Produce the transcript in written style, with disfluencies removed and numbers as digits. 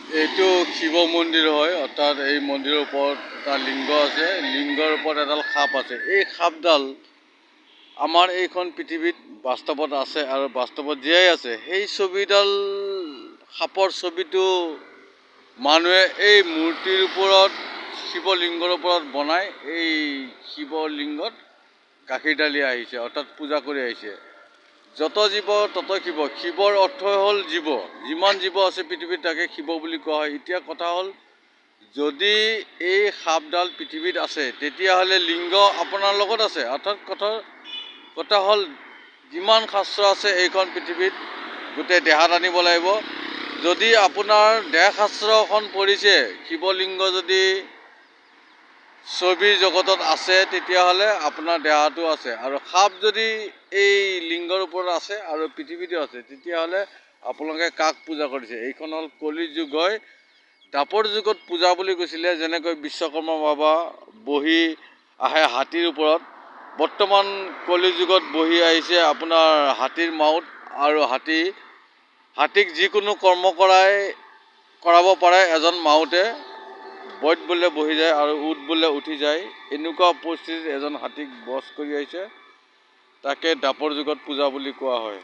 এইটো শিৱ মন্দিৰ হয়, অৰ্থাৎ এই মন্দিৰৰ ওপৰত এটা লিংগ আছে, লিংগৰ ওপৰত এডাল সাপ আছে। এই সাপডাল আমাৰ এইখন পৃথিৱীত বাস্তৱত আছে আৰু বাস্তৱত জীয়াই আছে। সেই ছবিডাল সাপৰ ছবিটো মানুহে এই মূৰ্তিৰ ওপৰত শিৱলিংগৰ ওপৰত বনাই এই শিৱলিংগত গাখীৰ ঢালি আহিছে, অৰ্থাৎ পূজা কৰি আহিছে। যত জীৱ তত শিৱ। শিৱৰ অৰ্থ হ'ল জীৱ। যিমান জীৱ আছে পৃথিৱীত তাকে শিৱ বুলি কোৱা হয়। এতিয়া কথা হ'ল, যদি এই সাপডাল পৃথিৱীত আছে তেতিয়াহ'লে লিংগ আপোনাৰ লগত আছে। অৰ্থাৎ কথা হ'ল, যিমান শাস্ত্ৰ আছে এইখন পৃথিৱীত গোটেই দেহাত আনিব লাগিব। যদি আপোনাৰ দেহ শাস্ত্ৰখন পঢ়িছে, শিৱলিংগ যদি ছবিৰ জগতত আছে তেতিয়াহ'লে আপোনাৰ দেহাটো আছে। আৰু সাপ যদি এই লিংগৰ ওপৰত আছে আৰু পৃথিৱীতো আছে, তেতিয়াহ'লে আপোনালোকে কাক পূজা কৰিছে? এইখন হ'ল কলি যুগ হয়। দ্বাপৰ যুগত পূজা বুলি কৈছিলে, যেনেকৈ বিশ্বকৰ্মা বাবা বহি আহে হাতীৰ ওপৰত। বৰ্তমান কলি যুগত বহি আহিছে আপোনাৰ হাতীৰ মাউত, আৰু হাতীক যিকোনো কৰ্ম কৰাব পাৰে এজন মাউতে। বৈদ বোলে বহি যায় আৰু উট বোলে উঠি যায়। এনেকুৱা পৰিস্থিতিত এজন হাতীক বধ কৰি আহিছে, তাকে দ্বাপৰ যুগত পূজা বুলি কোৱা হয়।